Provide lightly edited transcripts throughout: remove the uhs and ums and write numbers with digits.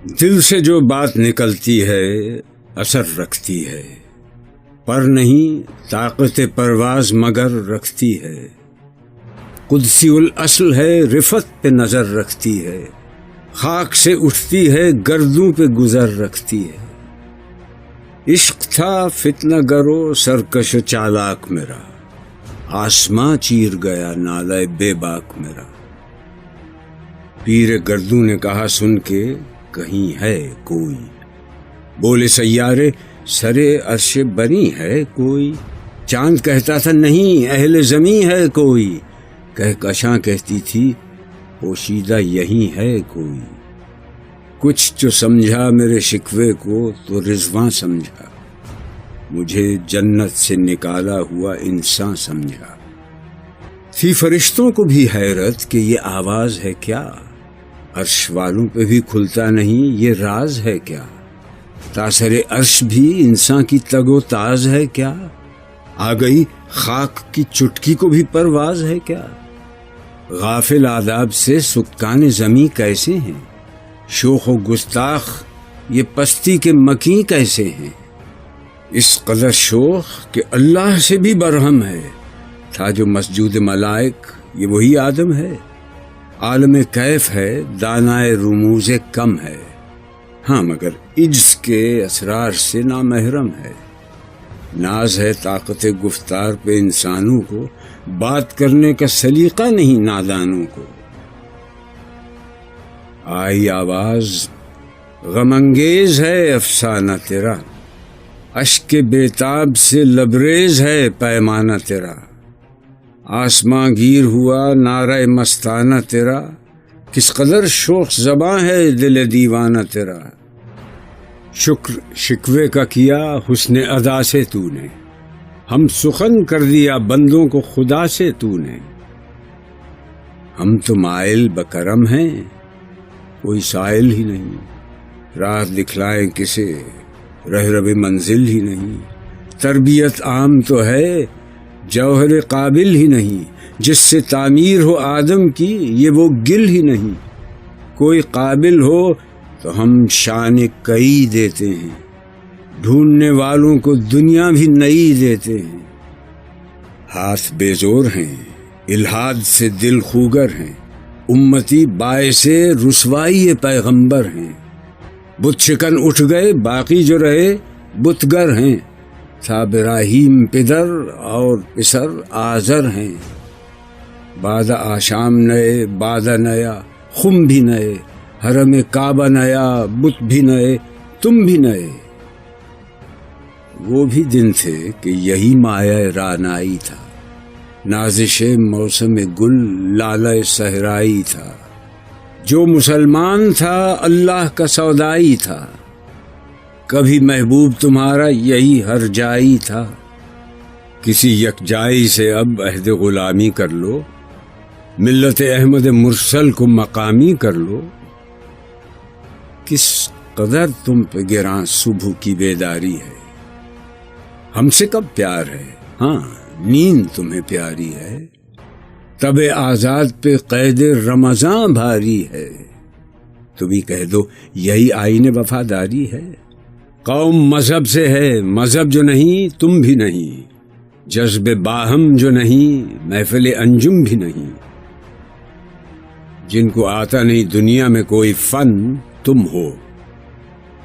دل سے جو بات نکلتی ہے اثر رکھتی ہے، پر نہیں طاقت پرواز مگر رکھتی ہے۔ قدسی الاصل ہے، رفت پہ نظر رکھتی ہے، خاک سے اٹھتی ہے، گردوں پہ گزر رکھتی ہے۔ عشق تھا فتنہ گرو سرکش و چالاک میرا، آسماں چیر گیا نالہ بے باک میرا۔ پیر گردوں نے کہا سن کے کہیں ہے کوئی، بولے سیارے سرے عرش بنی ہے کوئی۔ چاند کہتا تھا نہیں اہل زمیں ہے کوئی، کہکشاں کہتی تھی پوشیدہ یہیں ہے کوئی۔ کچھ جو سمجھا میرے شکوے کو تو رضواں سمجھا، مجھے جنت سے نکالا ہوا انسان سمجھا۔ تھی فرشتوں کو بھی حیرت کہ یہ آواز ہے کیا، عرش والوں پہ بھی کھلتا نہیں یہ راز ہے کیا۔ تاثر عرش بھی انسان کی تگ و تاز ہے کیا، آ گئی خاک کی چٹکی کو بھی پرواز ہے کیا۔ غافل آداب سے سکان زمیں کیسے ہیں، شوخ و گستاخ یہ پستی کے مکیں کیسے ہیں۔ اس قدر شوخ کہ اللہ سے بھی برہم ہے، تھا جو مسجود ملائک یہ وہی آدم ہے۔ عالم کیف ہے دانائے رموز کم ہے، ہاں مگر عجز کے اسرار سے نامحرم ہے۔ ناز ہے طاقت گفتار پہ انسانوں کو، بات کرنے کا سلیقہ نہیں نادانوں کو۔ آئی آواز غم انگیز ہے افسانہ تیرا، اشک بیتاب سے لبریز ہے پیمانہ تیرا۔ آسماں گیر ہوا نعرہ مستانہ تیرا، کس قدر شوخ زباں ہے دل دیوانہ تیرا۔ شکر شکوے کا کیا حسن ادا سے تو نے، ہم سخن کر دیا بندوں کو خدا سے تو نے۔ ہم تو مائل بکرم ہیں کوئی سائل ہی نہیں، راہ دکھلائیں کسے رہرو منزل ہی نہیں۔ تربیت عام تو ہے جوہر قابل ہی نہیں، جس سے تعمیر ہو آدم کی یہ وہ گل ہی نہیں۔ کوئی قابل ہو تو ہم شان کئی دیتے ہیں، ڈھونڈنے والوں کو دنیا بھی نئی دیتے ہیں۔ ہاتھ بے زور ہیں الحاد سے دل خوگر ہیں، امتی باعث رسوائی پیغمبر ہیں۔ بت شکن اٹھ گئے باقی جو رہے بتگر ہیں، تھا ابراہیم پدر اور پسر آزر ہیں۔ بعد آشام نئے بعد نیا خم بھی نئے، حرم کعبہ نیا بت بھی نئے تم بھی نئے۔ وہ بھی دن تھے کہ یہی مایہ رانائی تھا، نازش موسم گل لالہ صحرائی تھا۔ جو مسلمان تھا اللہ کا سودائی تھا، کبھی محبوب تمہارا یہی ہر جائی تھا۔ کسی یکجائی سے اب عہد غلامی کر لو، ملت احمد مرسل کو مقامی کر لو۔ کس قدر تم پہ گراں صبح کی بیداری ہے، ہم سے کب پیار ہے، ہاں نیند تمہیں پیاری ہے۔ تب آزاد پہ قید رمضان بھاری ہے، تم ہی کہہ دو یہی آئین وفاداری ہے۔ قوم مذہب سے ہے مذہب جو نہیں تم بھی نہیں، جذب باہم جو نہیں محفل انجم بھی نہیں۔ جن کو آتا نہیں دنیا میں کوئی فن تم ہو،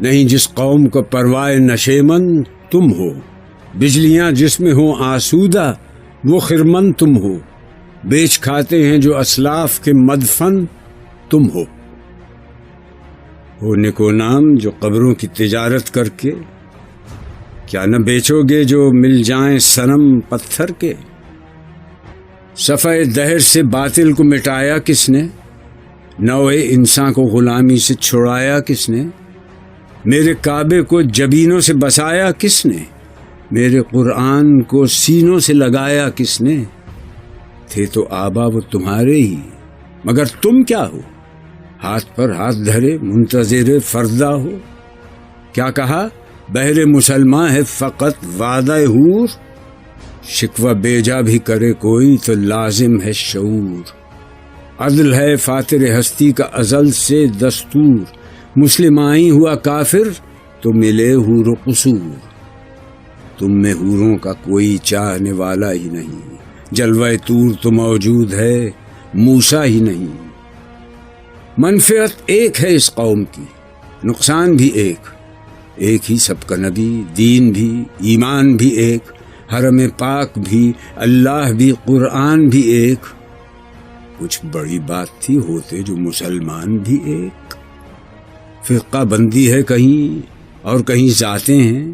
نہیں جس قوم کو پروائے نشیمن تم ہو۔ بجلیاں جس میں ہوں آسودہ وہ خرمن تم ہو، بیچ کھاتے ہیں جو اسلاف کے مدفن تم ہو۔ نکو نام جو قبروں کی تجارت کر کے، کیا نہ بیچو گے جو مل جائیں صنم پتھر کے۔ صفحہ دہر سے باطل کو مٹایا کس نے، نوع انسان کو غلامی سے چھڑایا کس نے۔ میرے کعبے کو جبینوں سے بسایا کس نے، میرے قرآن کو سینوں سے لگایا کس نے۔ تھے تو آبا وہ تمہارے ہی، مگر تم کیا ہو، ہاتھ پر ہاتھ دھرے منتظر فردا ہو۔ کیا کہا بہر مسلمان ہے فقط وعدہ حور، شکوہ بیجا بھی کرے کوئی تو لازم ہے شعور۔ عدل ہے فاتر ہستی کا ازل سے دستور، مسلمائی ہوا کافر تو ملے حور و قصور، تم میں حوروں کا کوئی چاہنے والا ہی نہیں، جلوہ طور تو موجود ہے، موسیٰ ہی نہیں۔ منفعت ایک ہے اس قوم کی، نقصان بھی ایک ہی سب کا نبی، دین بھی، ایمان بھی ایک، حرم پاک بھی، اللہ بھی، قرآن بھی ایک۔ کچھ بڑی بات تھی ہوتے جو مسلمان بھی ایک۔ فرقہ بندی ہے کہیں اور کہیں ذاتیں ہیں،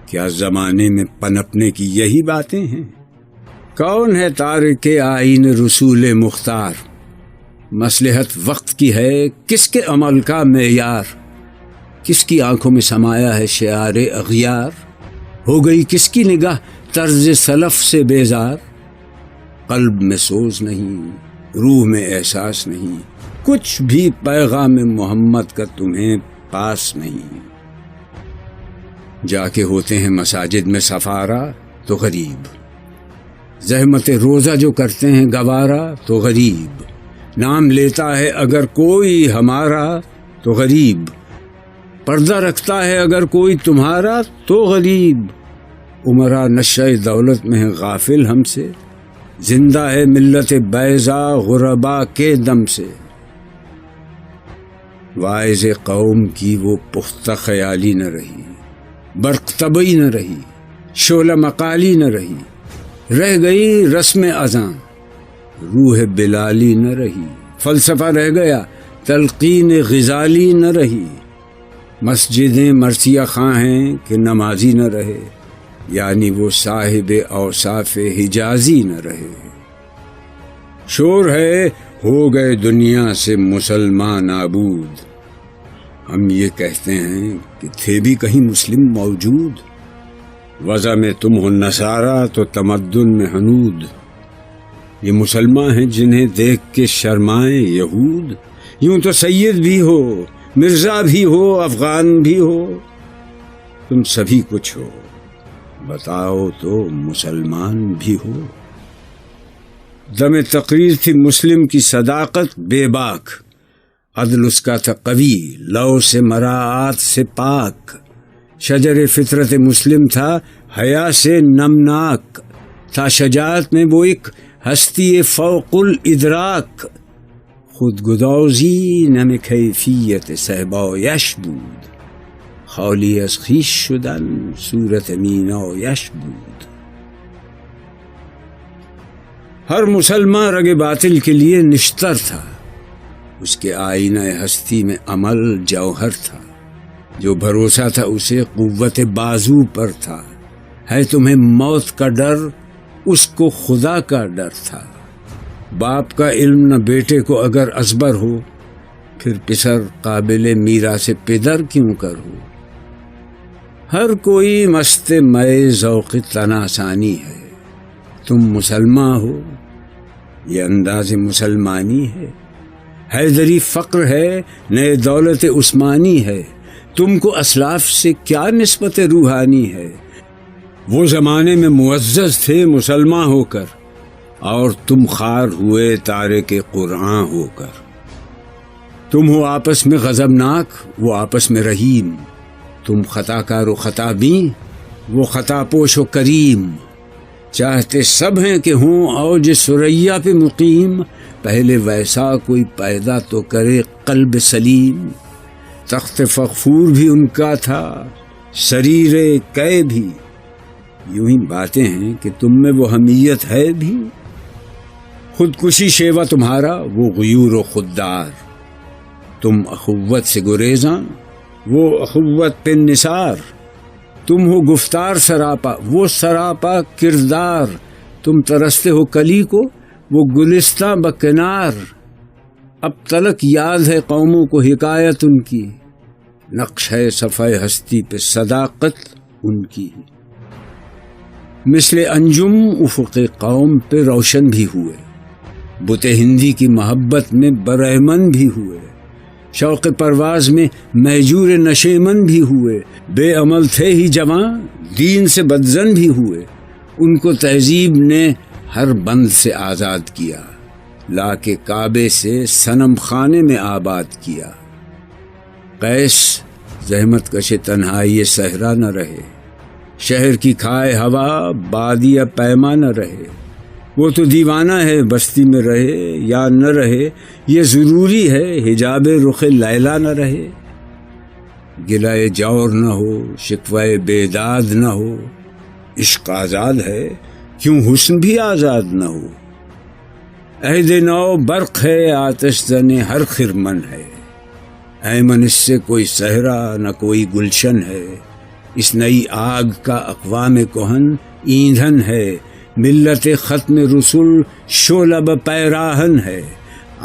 کیا زمانے میں پنپنے کی یہی باتیں ہیں؟ کون ہے تارک آئین رسول مختار؟ مصلحت وقت کی ہے کس کے عمل کا معیار؟ کس کی آنکھوں میں سمایا ہے شعار اغیار؟ ہو گئی کس کی نگاہ طرز سلف سے بیزار؟ قلب میں سوز نہیں، روح میں احساس نہیں، کچھ بھی پیغام محمد کا تمہیں پاس نہیں۔ جا کے ہوتے ہیں مساجد میں سفارہ تو غریب، زحمت روزہ جو کرتے ہیں گوارا تو غریب، نام لیتا ہے اگر کوئی ہمارا تو غریب، پردہ رکھتا ہے اگر کوئی تمہارا تو غریب۔ عمرہ نشہ دولت میں ہے غافل ہم سے، زندہ ہے ملت بیضا غربا کے دم سے۔ واعظ قوم کی وہ پختہ خیالی نہ رہی، برق طبعی نہ رہی، شعلہ مقالی نہ رہی، رہ گئی رسم اذاں، روح بلالی نہ رہی، فلسفہ رہ گیا، تلقین غزالی نہ رہی۔ مسجدیں مرثیہ خواں ہیں کہ نمازی نہ رہے، یعنی وہ صاحب اوصاف حجازی نہ رہے۔ شور ہے ہو گئے دنیا سے مسلمان نابود، ہم یہ کہتے ہیں کہ تھے بھی کہیں مسلم موجود، وضع میں تم ہو نصارہ تو تمدن میں ہنود، یہ مسلمان ہیں جنہیں دیکھ کے شرمائیں یہود، یوں تو سید بھی ہو، مرزا بھی ہو، افغان بھی ہو، تم سبھی کچھ ہو، بتاؤ تو مسلمان بھی ہو۔ دم تقریر تھی مسلم کی صداقت بے باک، عدل اس کا تھا قوی، لو سے مراعات سے پاک، شجر فطرت مسلم تھا حیا سے نمناک، تھا شجاعت میں وہ ایک ہستی فوق الادراک، خود گدازی نم کیفیت صحبایش بود، خالی از خویش شدن صورت مینایش بود۔ ہر مسلمان رگ باطل کے لیے نشتر تھا، اس کے آئینہ ہستی میں عمل جوہر تھا، جو بھروسہ تھا اسے قوت بازو پر تھا، ہے تمہیں موت کا ڈر، اس کو خدا کا ڈر تھا۔ باپ کا علم نہ بیٹے کو اگر ازبر ہو، پھر پسر قابل میراث پدر کیوں کر ہو۔ ہر کوئی مست مئے ذوق تناسانی ہے، تم مسلمان ہو، یہ انداز مسلمانی ہے، حیدری فقر ہے، نئے دولت عثمانی ہے، تم کو اسلاف سے کیا نسبت روحانی ہے۔ وہ زمانے میں معزز تھے مسلمان ہو کر، اور تم خوار ہوئے تارک قرآن ہو کر۔ تم ہو آپس میں غضبناک، وہ آپس میں رحیم، تم خطا کار و خطا بین، وہ خطا پوش و کریم۔ چاہتے سب ہیں کہ ہوں اوج ثریا پہ مقیم، پہلے ویسا کوئی پیدا تو کرے قلب سلیم۔ تخت فغفور بھی ان کا تھا، سریر قے بھی، یوں ہی باتیں ہیں کہ تم میں وہ حمیت ہے بھی۔ خودکشی شیوا تمہارا، وہ غیور و خوددار، تم اخوت سے گریزاں، وہ اخوت پہ نثار۔ تم ہو گفتار سراپا، وہ سراپا کردار، تم ترستے ہو کلی کو، وہ گلستہ بکنار۔ اب تلک یاد ہے قوموں کو حکایت ان کی، نقش ہے صفحہ ہستی پہ صداقت ان کی۔ مثل انجم افق قوم پہ روشن بھی ہوئے، بت ہندی کی محبت میں برہمن بھی ہوئے، شوق پرواز میں مہجور نشیمن بھی ہوئے، بے عمل تھے ہی جوان، دین سے بدزن بھی ہوئے، ان کو تہذیب نے ہر بند سے آزاد کیا، لا کے کعبے سے صنم خانے میں آباد کیا۔ قیس زحمت کش تنہائی صحرا نہ رہے، شہر کی کھائے ہوا بادیہ پیما نہ رہے، وہ تو دیوانہ ہے بستی میں رہے یا نہ رہے، یہ ضروری ہے حجاب رخ لیلا نہ رہے، گلائے جور نہ ہو شکوائے بیداد نہ ہو، عشق آزاد ہے کیوں حسن بھی آزاد نہ ہو، عہد نو برق ہے آتش زن ہر خرمن ہے، ایمن اس سے کوئی صحرا نہ کوئی گلشن ہے، اس نئی آگ کا اقوام کہن ایندھن ہے، ملت ختم رسول شعلہ پیراہن ہے،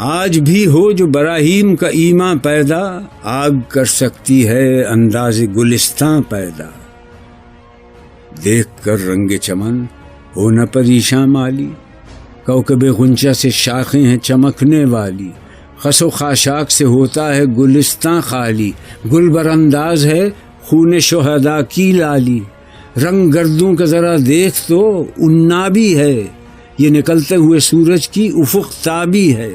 آج بھی ہو جو براہیم کا ایماں پیدا، آگ کر سکتی ہے انداز گلستاں پیدا، دیکھ کر رنگ چمن ہونا پریشاں مالی، کوکب غنچہ سے شاخیں ہیں چمکنے والی، خس و خاشاک سے ہوتا ہے گلستاں خالی، گل بر انداز ہے خون شہداء کی لالی، رنگ گردوں کا ذرا دیکھ تو انابی ہے، یہ نکلتے ہوئے سورج کی افق تابی ہے،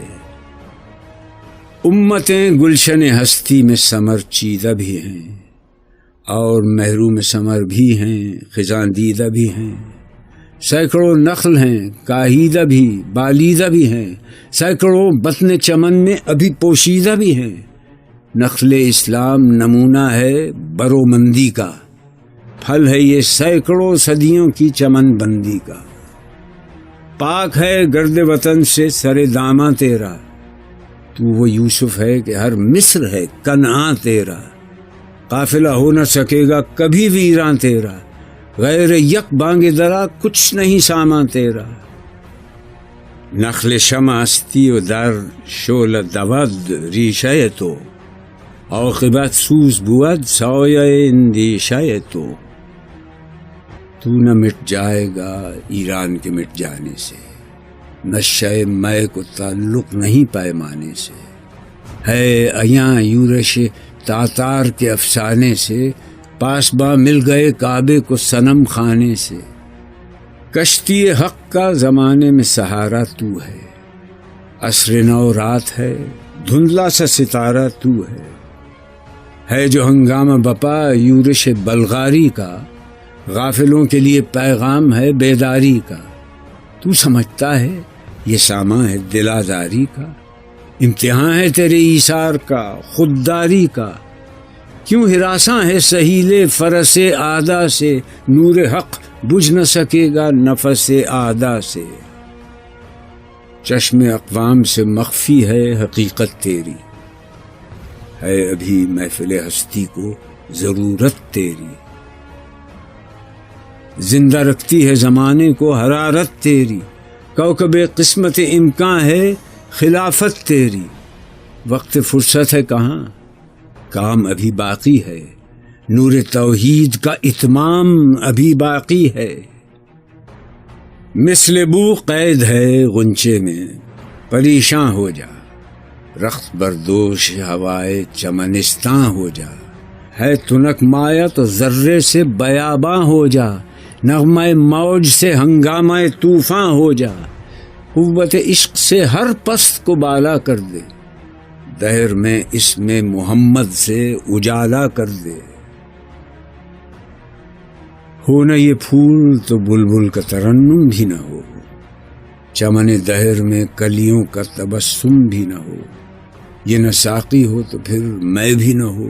امتیں گلشن ہستی میں ثمر چیدہ بھی ہیں اور محروم ثمر بھی ہیں خزاں دیدہ بھی ہیں، سینکڑوں نخل ہیں کاہیدہ بھی بالیدہ بھی ہیں، سینکڑوں بطن چمن میں ابھی پوشیدہ بھی ہیں، نخل اسلام نمونہ ہے برومندی کا، پھل ہے یہ سینکڑوں صدیوں کی چمن بندی کا، پاک ہے گرد وطن سے سر داماں تیرا، تو وہ یوسف ہے کہ ہر مصر ہے کنعاں تیرا، قافلہ ہو نہ سکے گا کبھی ویراں تیرا، غیر یک بانگ درا کچھ نہیں سامان تیرا، نخل شمع استی و در شعلہ دود ریشہ تو، عاقبت سوز بود سایہ اندیشہ تو نہ مٹ جائے گا ایران کے مٹ جانے سے، نشہ مے کو تعلق نہیں پیمانے سے، ہے ایاں یورش تاتار کے افسانے سے، پاسباں مل گئے کعبے کو صنم خانے سے، کشتی حق کا زمانے میں سہارا تو ہے، عصر نو رات ہے دھندلا سا ستارہ تو ہے جو ہنگامہ بپا یورش بلغاری کا، غافلوں کے لیے پیغام ہے بیداری کا، تو سمجھتا ہے یہ سامان ہے دل آزاری کا، امتحان ہے تیرے ایثار کا خودداری کا، کیوں ہراساں ہے سہیل فرس آدھا سے، نور حق بجھ نہ سکے گا نفس آدھا سے، چشم اقوام سے مخفی ہے حقیقت تیری، ہے ابھی محفل ہستی کو ضرورت تیری، زندہ رکھتی ہے زمانے کو حرارت تیری، کوکب قسمت امکان ہے خلافت تیری، وقت فرصت ہے کہاں کام ابھی باقی ہے، نور توحید کا اتمام ابھی باقی ہے، مثل بو قید ہے غنچے میں پریشاں ہو جا، رخت بردوش ہوائے چمنستاں ہو جا، ہے تنک مایا تو ذرے سے بیاباں ہو جا، نغمہ موج سے ہنگامہ طوفاں ہو جا، قوت عشق سے ہر پست کو بالا کر دے، دہر میں اس میں محمد سے اجالا کر دے، ہو نہ یہ پھول تو بلبل کا ترنم بھی نہ ہو، چمن دہر میں کلیوں کا تبسم بھی نہ ہو، یہ نہ ساقی ہو تو پھر میں بھی نہ ہو،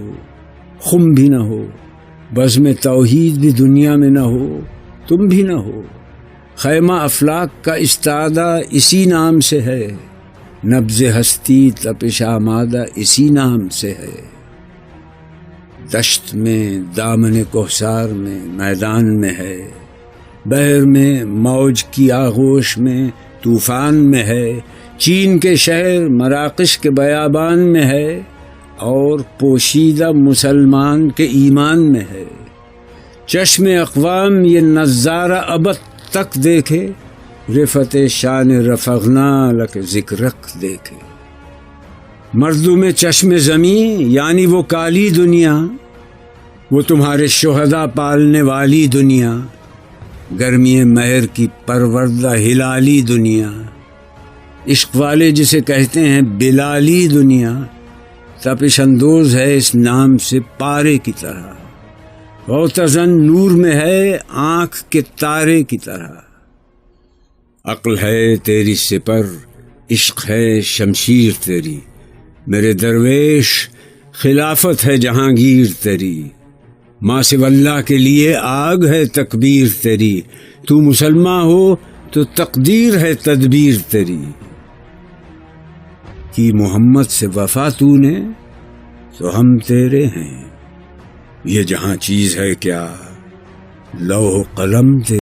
خم بھی نہ ہو، بزم توحید بھی دنیا میں نہ ہو، تم بھی نہ ہو، خیمہ افلاک کا استادہ اسی نام سے ہے، نبض ہستی تپش آمادہ اسی نام سے ہے، دشت میں دامن کوثر میں میدان میں ہے، بحر میں موج کی آغوش میں طوفان میں ہے، چین کے شہر مراکش کے بیابان میں ہے، اور پوشیدہ مسلمان کے ایمان میں ہے، چشم اقوام یہ نظارہ ابد تک دیکھے، رفت شان رفغنا لک ذکرک دیکھے، مردم چشم زمین یعنی وہ کالی دنیا، وہ تمہارے شہداء پالنے والی دنیا، گرمی مہر کی پروردہ ہلالی دنیا، عشق والے جسے کہتے ہیں بلالی دنیا، تپش اندوز ہے اس نام سے پارے کی طرح، غوطہ نور میں ہے آنکھ کے تارے کی طرح۔ عقل ہے تیری سپر، عشق ہے شمشیر تیری، میرے درویش خلافت ہے جہانگیر تیری۔ ماں سو اللہ کے لیے آگ ہے تکبیر تیری، تو مسلمان ہو تو تقدیر ہے تدبیر تیری۔ کی محمد سے وفا تو نے تو ہم تیرے ہیں، یہ جہاں چیز ہے کیا لوح قلم تیرے